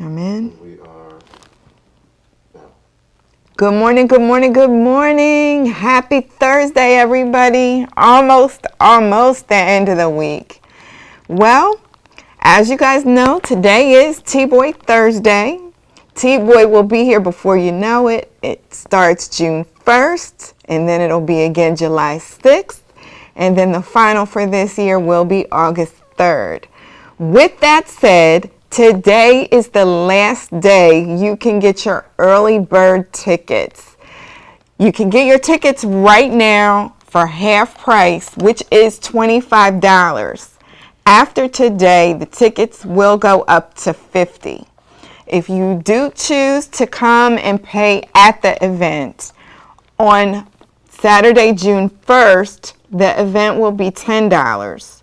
Amen. We are now. Good morning, good morning, good morning. Happy Thursday, everybody. Almost the end of the week. Well, as you guys know, today is T-Boy Thursday. T-Boy will be here before you know it. It starts June 1st, and then it'll be again July 6th. And then the final for this year will be August 3rd. With that said, today is the last day you can get your early bird tickets. You can get your tickets right now for half price, which is $25. After today, the tickets will go up to $50. If you do choose to come and pay at the event on Saturday, June 1st, the event will be $10.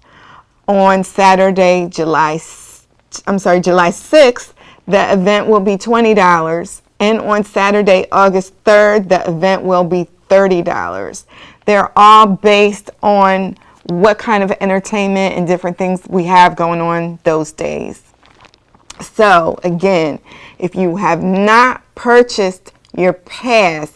On Saturday, July 6th, the event will be $20. And on Saturday, August 3rd, the event will be $30. They're all based on what kind of entertainment and different things we have going on those days. So again, if you have not purchased your pass,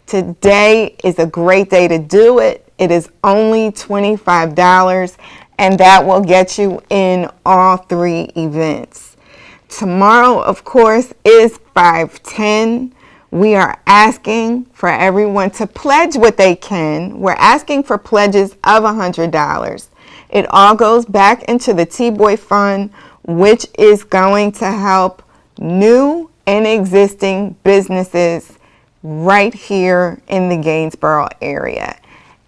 today is a great day to do it. It is only $25, and that will get you in all three events. Tomorrow, of course, is 5/10. We are asking for everyone to pledge what they can. We're asking for pledges of $100. It all goes back into the T-Boy Fund, which is going to help new and existing businesses right here in the Gainesboro area.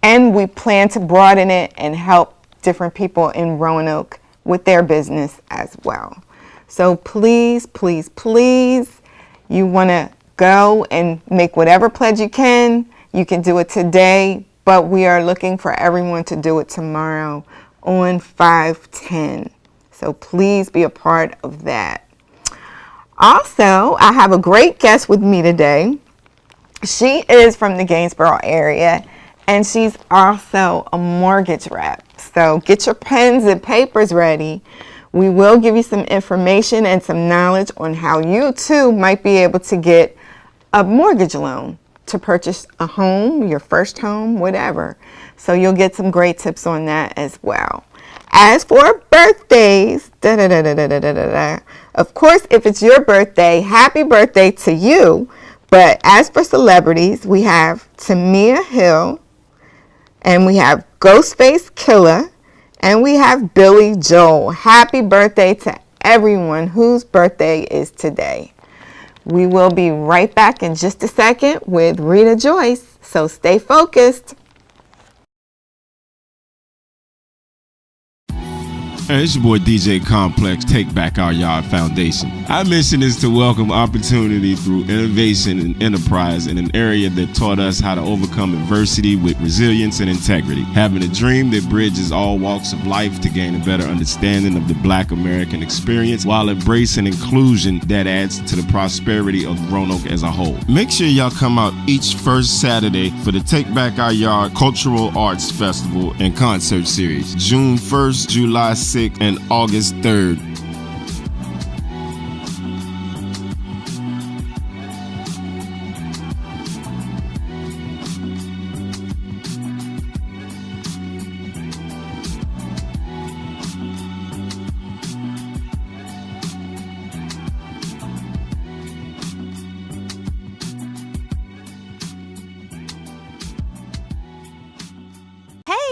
And we plan to broaden it and help different people in Roanoke with their business as well. So please, please, please, you want to go and make whatever pledge you can. You can do it today, but we are looking for everyone to do it tomorrow on 5/10. So please be a part of that. Also, I have a great guest with me today. She is from the Gainesboro area, and she's also a mortgage rep. So get your pens and papers ready. We will give you some information and some knowledge on how you too might be able to get a mortgage loan to purchase a home, your first home, whatever. So you'll get some great tips on that as well. As for birthdays, of course, if it's your birthday, happy birthday to you. But as for celebrities, we have Tamia Hill, and we have Ghostface Killer, and we have Billy Joel. Happy birthday to everyone whose birthday is today. We will be right back in just a second with Rita Joyce, so stay focused. Hey, it's your boy DJ Complex, Take Back Our Yard Foundation. Our mission is to welcome opportunity through innovation and enterprise in an area that taught us how to overcome adversity with resilience and integrity. Having a dream that bridges all walks of life to gain a better understanding of the Black American experience while embracing inclusion that adds to the prosperity of Roanoke as a whole. Make sure y'all come out each first Saturday for the Take Back Our Yard Cultural Arts Festival and Concert Series, June 1st, July 6th, and August 3rd.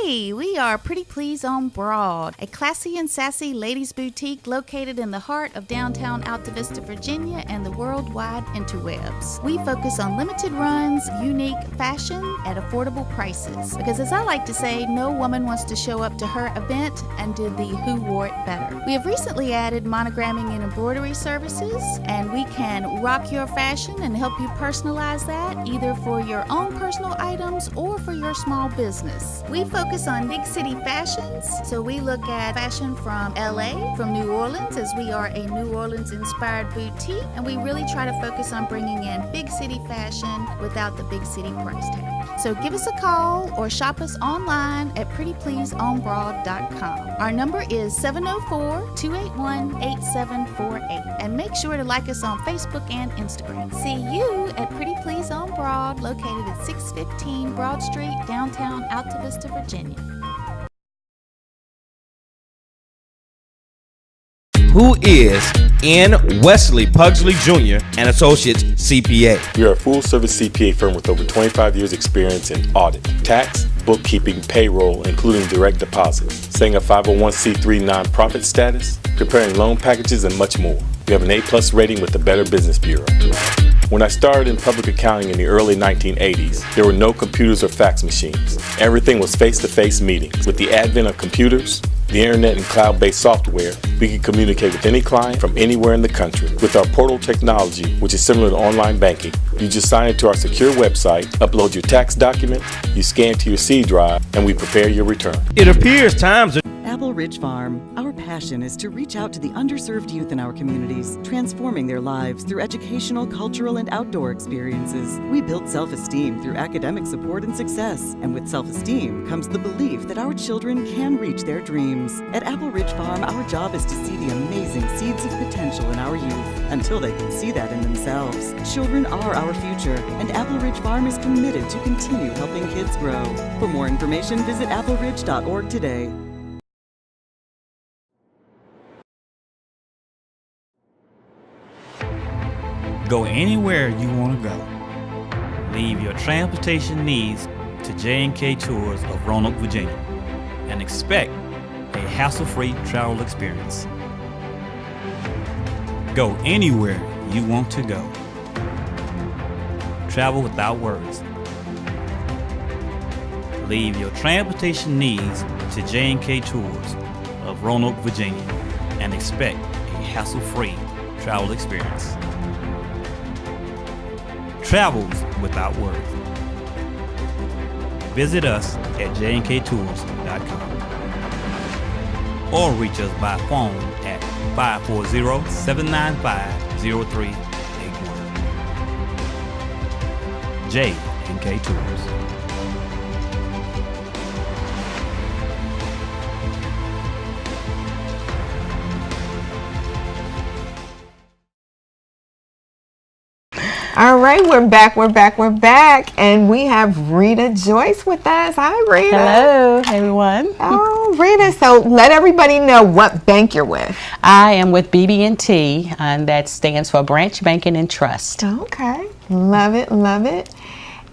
Hey, we are Pretty Please on Broad, a classy and sassy ladies' boutique located in the heart of downtown Alta Vista, Virginia, and the worldwide interwebs. We focus on limited runs, unique fashion at affordable prices. Because as I like to say, no woman wants to show up to her event and do the who wore it better. We have recently added monogramming and embroidery services, and we can rock your fashion and help you personalize that either for your own personal items or for your small business. We focus focus on big city fashions. So we look at fashion from LA, from New Orleans, as we are a New Orleans inspired boutique. And we really try to focus on bringing in big city fashion without the big city price tag. So give us a call or shop us online at prettypleaseonbroad.com. Our number is 704-281-8748. And make sure to like us on Facebook and Instagram. See you at Pretty Please on Broad, located at 615 Broad Street, downtown Alta Vista, Virginia. Who is N. Wesley Pugsley Jr. and Associates CPA. We are a full-service CPA firm with over 25 years experience in audit, tax, bookkeeping, payroll, including direct deposit, setting a 501c3 nonprofit status, preparing loan packages, and much more. We have an A+ rating with the Better Business Bureau. When I started in public accounting in the early 1980s, there were no computers or fax machines. Everything was face-to-face meetings. With the advent of computers, the internet, and cloud-based software, we can communicate with any client from anywhere in the country. With our portal technology, which is similar to online banking, you just sign into our secure website, upload your tax document, you scan to your C drive, and we prepare your return. It appears times are Apple Ridge Farm. Our passion is to reach out to the underserved youth in our communities, transforming their lives through educational, cultural, and outdoor experiences. We build self-esteem through academic support and success. And with self-esteem comes the belief that our children can reach their dreams. At Apple Ridge Farm, our job is to see the amazing seeds of potential in our youth until they can see that in themselves. Children are our future, and Apple Ridge Farm is committed to continue helping kids grow. For more information, visit appleridge.org today. Go anywhere you want to go. Leave your transportation needs to J&K Tours of Roanoke, Virginia, and expect a hassle-free travel experience. Go anywhere you want to go. Travel without worries. Leave your transportation needs to J&K Tours of Roanoke, Virginia, and expect a hassle-free travel experience. Travels without worries. Visit us at jnktours.com or reach us by phone at 540-795-0381. J&K Tours. All right, we're back, and we have Rita Joyce with us. Hi, Rita. Hello, everyone. Oh, Rita, so let everybody know what bank you're with. I am with BB&T, and that stands for Branch Banking and Trust. Okay, love it.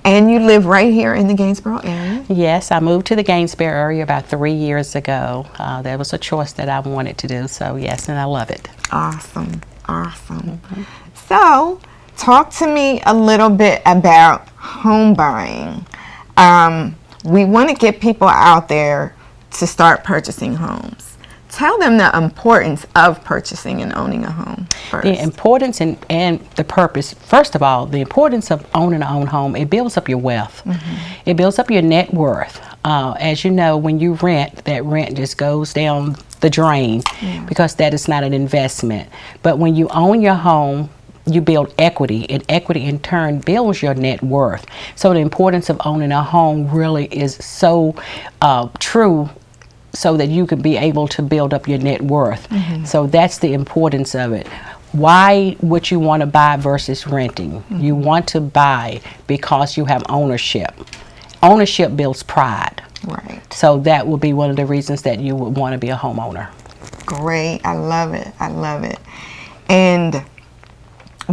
And you live right here in the Gainesboro area? Yes, I moved to the Gainesboro area about 3 years ago. That was a choice that I wanted to do, so yes, and I love it. Awesome. So, talk to me a little bit about home buying. We want to get people out there to start purchasing homes. Tell them the importance of purchasing and owning a home first. The importance and the purpose. First of all, the importance of owning an own home, it builds up your wealth. It builds up your net worth. As you know, when you rent, that rent just goes down the drain because that is not an investment. But when you own your home, you build equity, and equity in turn builds your net worth. So the importance of owning a home really is so true, so that you can be able to build up your net worth. So that's the importance of it. Why would you want to buy versus renting? You want to buy because you have ownership. Ownership builds pride. Right. So that will be one of the reasons that you would want to be a homeowner. Great. I love it. And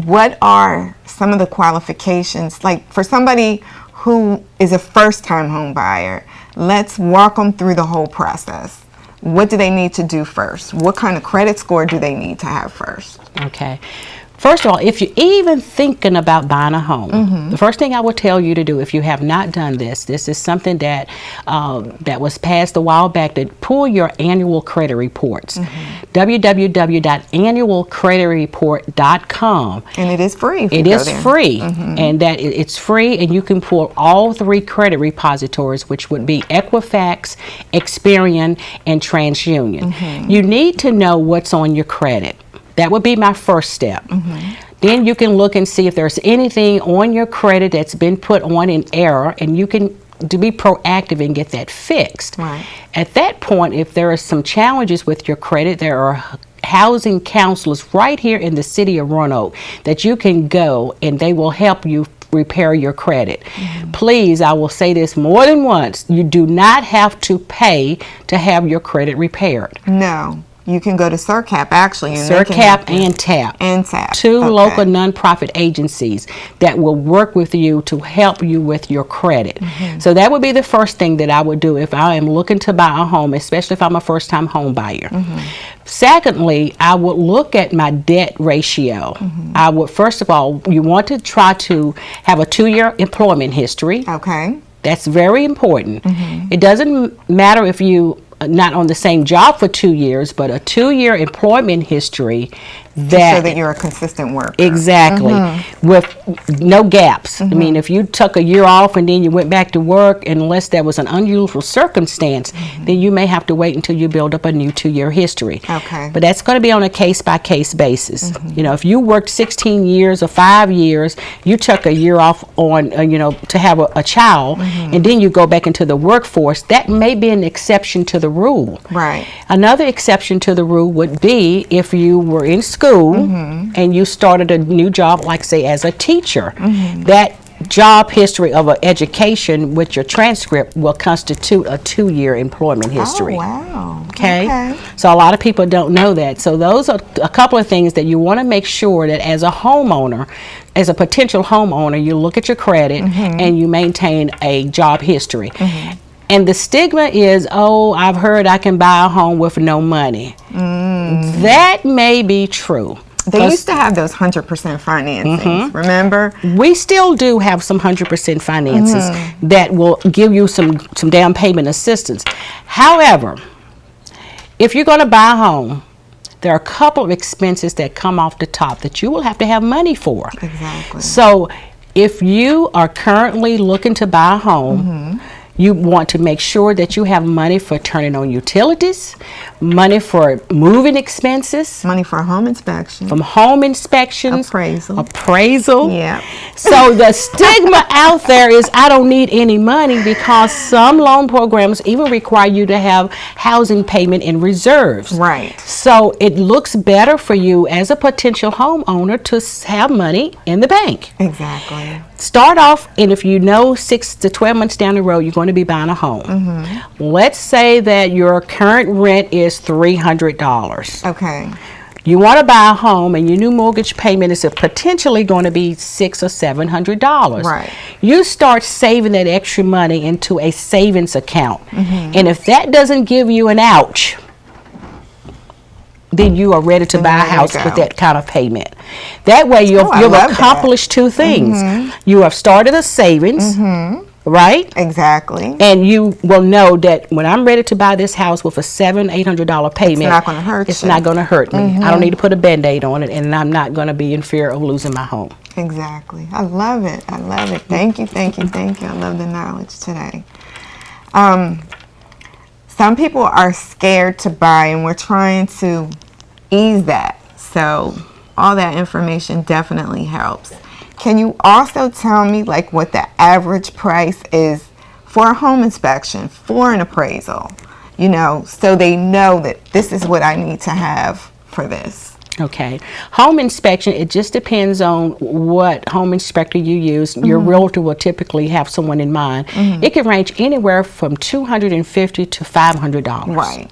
what are some of the qualifications, like for somebody who is a first-time home buyer? Let's walk them through the whole process. What do they need to do first? What kind of credit score do they need to have first? Okay. First of all, if you're even thinking about buying a home, the first thing I would tell you to do, if you have not done this is something that that was passed a while back, that pull your annual credit reports. www.annualcreditreport.com. And it is free. It is free, and that it's free, and you can pull all 3 credit repositories, which would be Equifax, Experian, and TransUnion. You need to know what's on your credit. That would be my first step. Then you can look and see if there's anything on your credit that's been put on in error, and you can be proactive and get that fixed. Right. At that point, if there are some challenges with your credit, there are housing counselors right here in the city of Roanoke that you can go, and they will help you repair your credit. Please, I will say this more than once, you do not have to pay to have your credit repaired. No. You can go to SIRCAP, actually. And SIRCAP and TAP. And TAP. 2 local nonprofit agencies that will work with you to help you with your credit. So that would be the first thing that I would do if I am looking to buy a home, especially if I'm a first-time home buyer. Secondly, I would look at my debt ratio. I would, first of all, you want to try to have a 2-year employment history. Okay. That's very important. It doesn't matter if you not on the same job for 2 years, but a 2-year employment history that so that you're a consistent worker. Exactly. With no gaps. I mean, if you took a year off and then you went back to work, unless there was an unusual circumstance, then you may have to wait until you build up a new 2-year history. Okay. But that's going to be on a case-by-case basis. You know, if you worked 16 years or 5 years, you took a year off on, you know, to have a child, and then you go back into the workforce, that may be an exception to the rule. Right. Another exception to the rule would be if you were in school and you started a new job, like say as a teacher. That job history of an education with your transcript will constitute a 2-year employment history. Oh, wow. Okay? So a lot of people don't know that. So those are a couple of things that you want to make sure that as a homeowner, as a potential homeowner, you look at your credit and you maintain a job history. And the stigma is, oh, I've heard I can buy a home with no money. That may be true. They used to have those 100% financing, remember? We still do have some 100% finances that will give you some down payment assistance. However, if you're going to buy a home, there are a couple of expenses that come off the top that you will have to have money for. Exactly. So if you are currently looking to buy a home, you want to make sure that you have money for turning on utilities, money for moving expenses, money for a home inspection, from home inspections, appraisal. Yeah. So the stigma out there is I don't need any money, because some loan programs even require you to have housing payment in reserves. Right. So it looks better for you as a potential homeowner to have money in the bank. Exactly. Start off, and if you know 6 to 12 months down the road you're going to be buying a home. Let's say that your current rent is $300. Okay. You want to buy a home and your new mortgage payment is potentially going to be $600 or $700. Right. You start saving that extra money into a savings account. And if that doesn't give you an ouch, then you are ready to buy a house with that kind of payment. That way you've accomplished 2 things. You have started a savings, right? Exactly. And you will know that when I'm ready to buy this house with a $700-800 payment, it's not going to hurt It's not going to hurt me. I don't need to put a Band-Aid on it, and I'm not going to be in fear of losing my home. Exactly. I love it. I love it. Thank you, thank you, thank you. I love the knowledge today. Some people are scared to buy, and we're trying to ease that. So all that information definitely helps. Can you also tell me like what the average price is for a home inspection, for an appraisal, you know, so they know that this is what I need to have for this? Okay. Home inspection, it just depends on what home inspector you use. Your realtor will typically have someone in mind. It can range anywhere from $250 to $500. Right.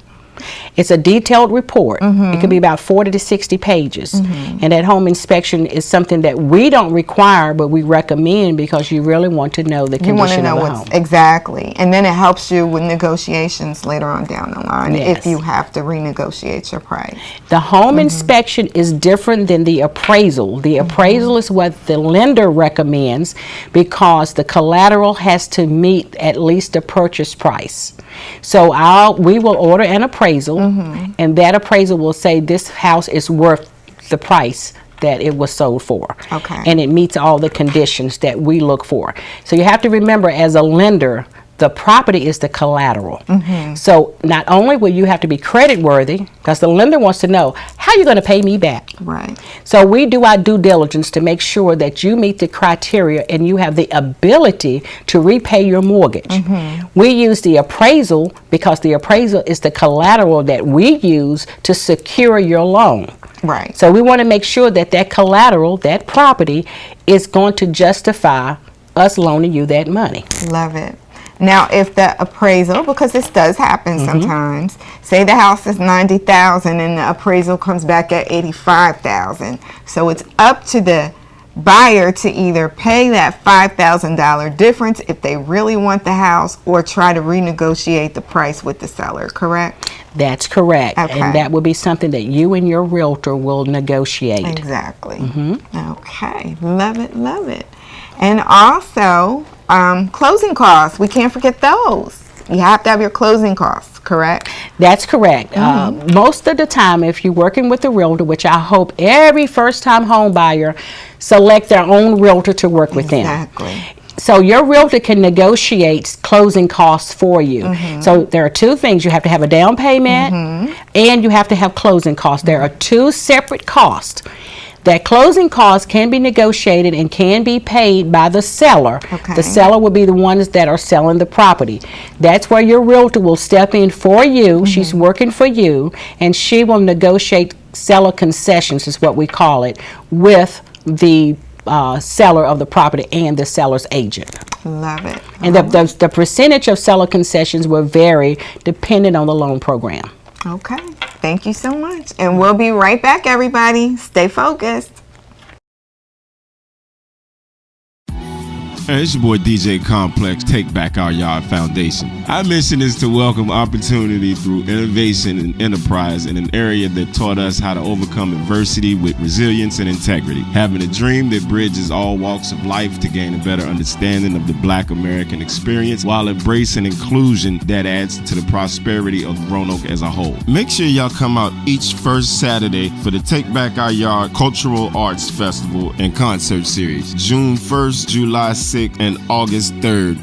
It's a detailed report. It can be about 40 to 60 pages. And that home inspection is something that we don't require, but we recommend because you really want to know the You want to condition know of the what's home. exactly, and then it helps you with negotiations later on down the line Yes. if you have to renegotiate your price. The home inspection is different than the appraisal. The appraisal is what the lender recommends because the collateral has to meet at least the purchase price. So we will order an appraisal, and that appraisal will say this house is worth the price that it was sold for. Okay. And it meets all the conditions that we look for. So you have to remember, as a lender, the property is the collateral. So not only will you have to be credit worthy, because the lender wants to know how you're going to pay me back. Right. So we do our due diligence to make sure that you meet the criteria and you have the ability to repay your mortgage. We use the appraisal because the appraisal is the collateral that we use to secure your loan. Right. So we want to make sure that that collateral, that property, is going to justify us loaning you that money. Love it. Now, if the appraisal, because this does happen sometimes, say the house is $90,000 and the appraisal comes back at $85,000. So it's up to the buyer to either pay that $5,000 difference if they really want the house, or try to renegotiate the price with the seller, correct? That's correct. Okay. And that would be something that you and your realtor will negotiate. Exactly. Okay. Love it, love it. And also, closing costs. We can't forget those. You have to have your closing costs, correct? That's correct. Most of the time, if you're working with a realtor, which I hope every first-time home buyer select their own realtor to work with them. Exactly. So your realtor can negotiate closing costs for you. So there are two things. You have to have a down payment and you have to have closing costs. There are two separate costs. That closing costs can be negotiated and can be paid by the seller. Okay. The seller will be the ones that are selling the property. That's where your realtor will step in for you. She's working for you, and she will negotiate seller concessions, is what we call it, with the seller of the property and the seller's agent. Love it. And the percentage of seller concessions will vary depending on the loan program. Okay. Thank you so much. And we'll be right back, everybody. Stay focused. Hey, it's your boy DJ Complex, Take Back Our Yard Foundation. I mention this to welcome opportunity through innovation and enterprise in an area that taught us how to overcome adversity with resilience and integrity. Having a dream that bridges all walks of life to gain a better understanding of the Black American experience while embracing inclusion that adds to the prosperity of Roanoke as a whole. Make sure y'all come out each first Saturday for the Take Back Our Yard Cultural Arts Festival and Concert Series, June 1st, July 6th, and August 3rd.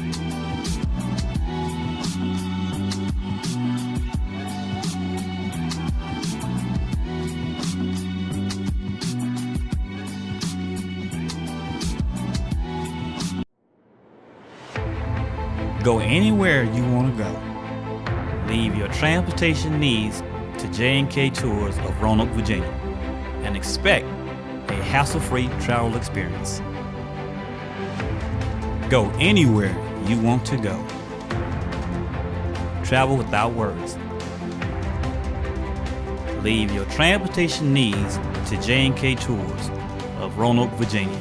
Go anywhere you want to go. Leave your transportation needs to J&K Tours of Roanoke, Virginia, and expect a hassle-free travel experience. Go anywhere you want to go. Travel without worries. Leave your transportation needs to J&K Tours of Roanoke, Virginia,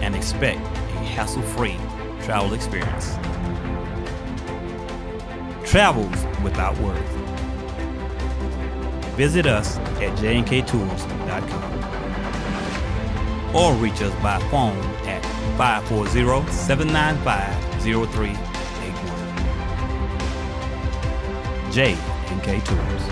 and expect a hassle-free travel experience. Travels without worries. Visit us at jnktours.com or reach us by phone at 540-795-0381. J&K Tours.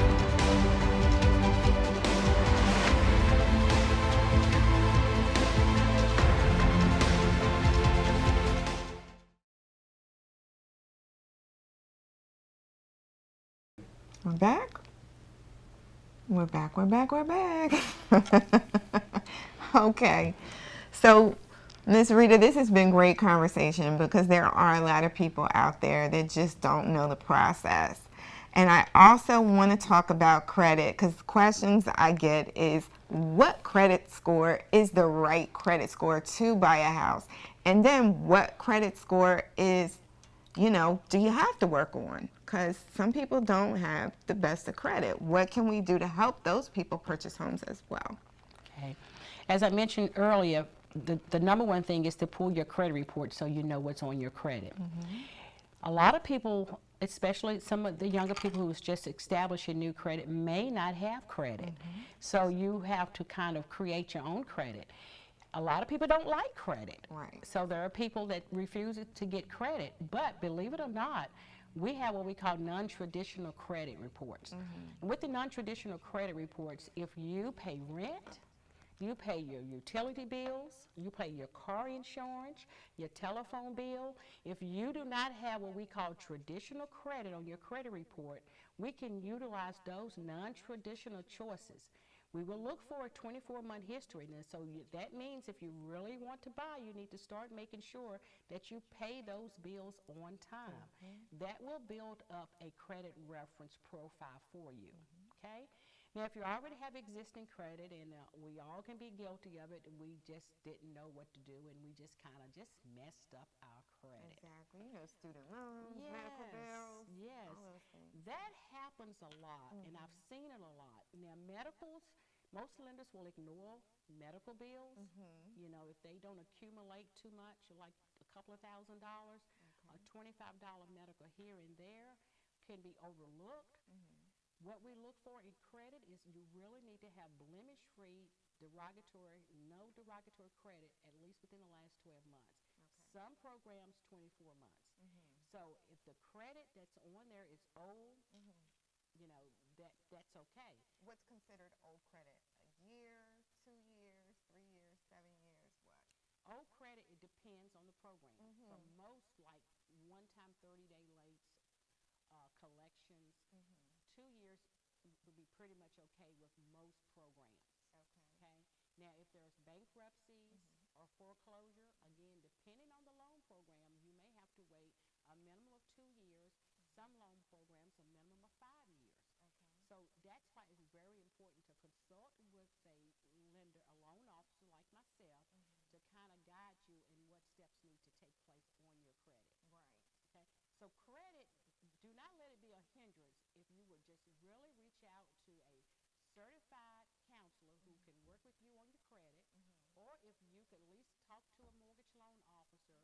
We're back. We're back, we're back, we're back. Okay. So, Miss Rita, this has been great conversation because there are a lot of people out there that just don't know the process. And I also want to talk about credit because questions I get is what credit score is the right credit score to buy a house? And then what credit score is do you have to work on? Because some people don't have the best of credit. What can we do to help those people purchase homes as well? Okay. As I mentioned earlier, the number one thing is to pull your credit report so you know what's on your credit. A lot of people, especially some of the younger people who's just establishing new credit, may not have credit. So you have to kind of create your own credit. A lot of people don't like credit. Right. So there are people that refuse to get credit. But believe it or not, we have what we call non-traditional credit reports. With the non-traditional credit reports, if you pay rent, you pay your utility bills, you pay your car insurance, your telephone bill. If you do not have what we call traditional credit on your credit report, we can utilize those non-traditional choices. We will look for a 24-month history. And so that means if you really want to buy, you need to start making sure that you pay those bills on time. That will build up a credit reference profile for you, okay? Now, if you already have existing credit, and we all can be guilty of it, we just didn't know what to do, and we just kind of just messed up our credit. Exactly. Student loans, medical bills. Yes. All those things. That happens a lot, and I've seen it a lot. Now, medicals, most lenders will ignore medical bills. If they don't accumulate too much, like a couple of $1,000s, a $25 medical here and there can be overlooked. What we look for in credit is you really need to have blemish-free, no derogatory credit, at least within the last 12 months. Some programs, 24 months. So if the credit that's on there is old, that's okay. What's considered old credit? A year, 2 years, 3 years, 7 years, what? Old credit, it depends on the program. For most, like one-time 30-day late collections, 2 years would be pretty much okay with most programs. Okay. Now, if there's bankruptcies or foreclosure, again, depending on the loan program, you may have to wait a minimum of 2 years. Some loan programs, a minimum of 5 years. So that's why it's very important to consult with a lender, a loan officer like myself, to kind of guide you in what steps need to take place on your credit. Okay. So credit, do not let it be a hindrance if you would just really reach out to a certified counselor who can work with you on your credit, or if you could at least talk to a mortgage loan officer.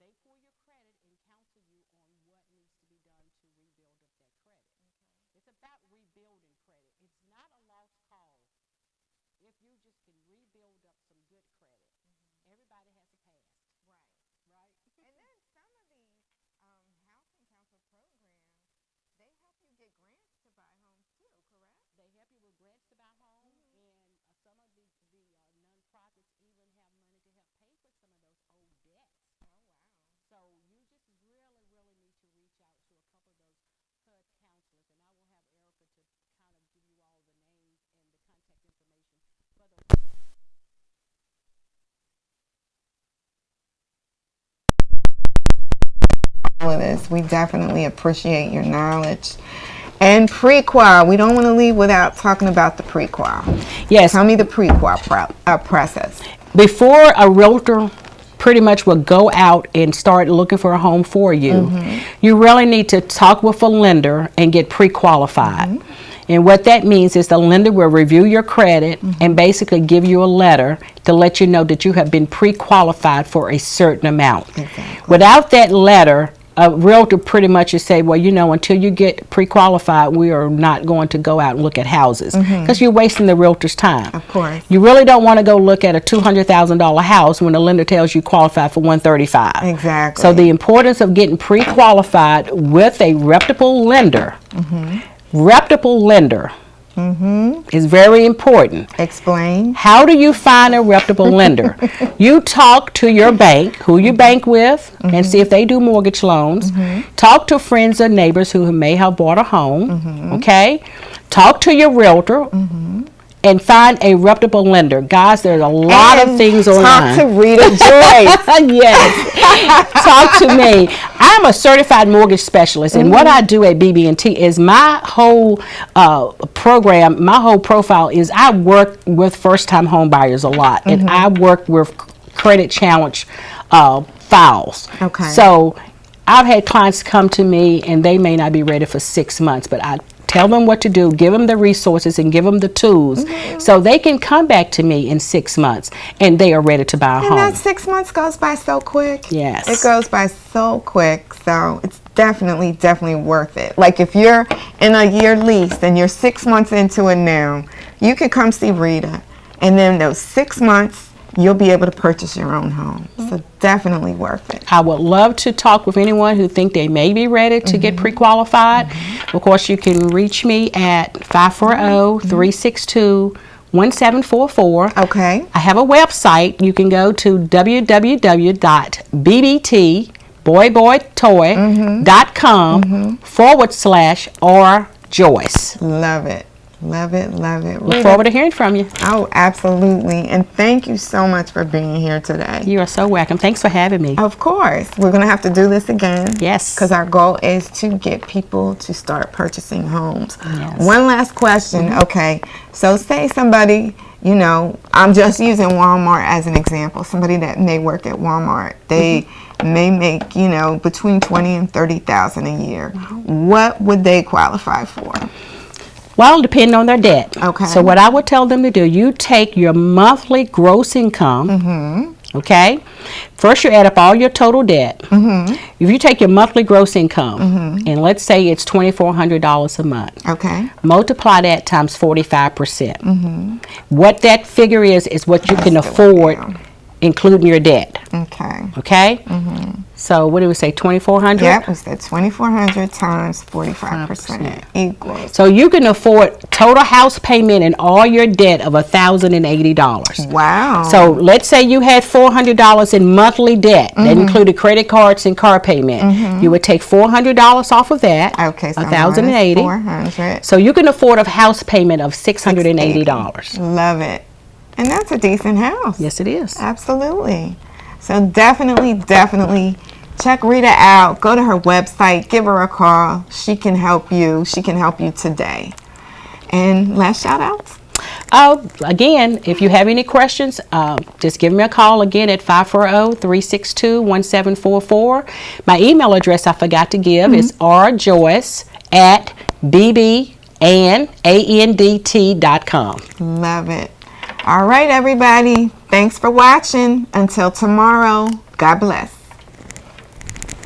They pull your credit and counsel you on what needs to be done to rebuild up that credit. It's about rebuilding credit. It's not a lost cause. If you just can rebuild up some good credit, everybody has a past. Right? And then some of these housing council programs, they help you get grants to buy homes too, correct? They help you with grants to buy homes, and some of the nonprofits even have money to help pay for some of those old debts. Oh, wow. So you just really, really need to reach out to a couple of those HUD counselors, and I will have Erica to kind of give you all the names and the contact information for those. All of this, we definitely appreciate your knowledge. And pre-qual, we don't want to leave without talking about the pre-qual. Yes. Tell me the pre-qual process. Before a realtor pretty much will go out and start looking for a home for you, you really need to talk with a lender and get pre-qualified. And what that means is the lender will review your credit and basically give you a letter to let you know that you have been pre-qualified for a certain amount. Without that letter, a realtor pretty much will say, well, until you get pre-qualified, we are not going to go out and look at houses, because you're wasting the realtor's time. Of course. You really don't want to go look at a $200,000 house when the lender tells you qualify for $135,000. Exactly. So the importance of getting pre-qualified with a reputable lender, is very important. Explain. How do you find a reputable lender? You talk to your bank, who you bank with, and see if they do mortgage loans. Talk to friends or neighbors who may have bought a home. Okay? Talk to your realtor. And find a reputable lender. Guys, there's a lot of things online. Talk to Rita Joyce. Yes. Talk to me. I'm a certified mortgage specialist, and what I do at BB&T is my whole program, my whole profile is I work with first-time home buyers a lot, and I work with credit challenge files. Okay. So I've had clients come to me and they may not be ready for 6 months, but I tell them what to do, give them the resources and give them the tools so they can come back to me in 6 months and they are ready to buy a home. And that 6 months goes by so quick. Yes. It goes by so quick. So it's definitely worth it. Like if you're in a year lease and you're 6 months into it now, you can come see Rita. And then those 6 months, you'll be able to purchase your own home. So definitely worth it. I would love to talk with anyone who think they may be ready to get pre-qualified. Of course, you can reach me at 540-362-1744. Okay. I have a website. You can go to www.bbtboyboytoy.com / Joyce. Love it. Love it. Look forward to hearing from you. Oh, absolutely. And thank you so much for being here today. You are so welcome. Thanks for having me. Of course. We're going to have to do this again. Yes. Because our goal is to get people to start purchasing homes. Yes. One last question. Okay. So say somebody, you know, I'm just using Walmart as an example. Somebody that may work at Walmart. They may make, you know, between $20,000 and $30,000 a year. What would they qualify for? Well, depending on their debt. Okay. So what I would tell them to do, you take your monthly gross income, okay? First you add up all your total debt. If you take your monthly gross income, and let's say it's $2,400 a month. Okay. Multiply that times 45%. What that figure is what you can afford, including your debt. Okay. Okay? So what do we say, 2,400? Yep, we said 2,400 times 45% equals. So you can afford total house payment and all your debt of $1,080. Wow. So let's say you had $400 in monthly debt that included credit cards and car payment. You would take $400 off of that. Okay, so $1,080. 400. So you can afford a house payment of $680. Love it. And that's a decent house. Yes, it is. Absolutely. So definitely check Rita out. Go to her website. Give her a call. She can help you. She can help you today. And last shout outs. Again, if you have any questions, just give me a call again at 540-362-1744. My email address I forgot to give is rjoyce@bb&andt.com. Love it. All right, everybody. Thanks for watching. Until tomorrow, God bless.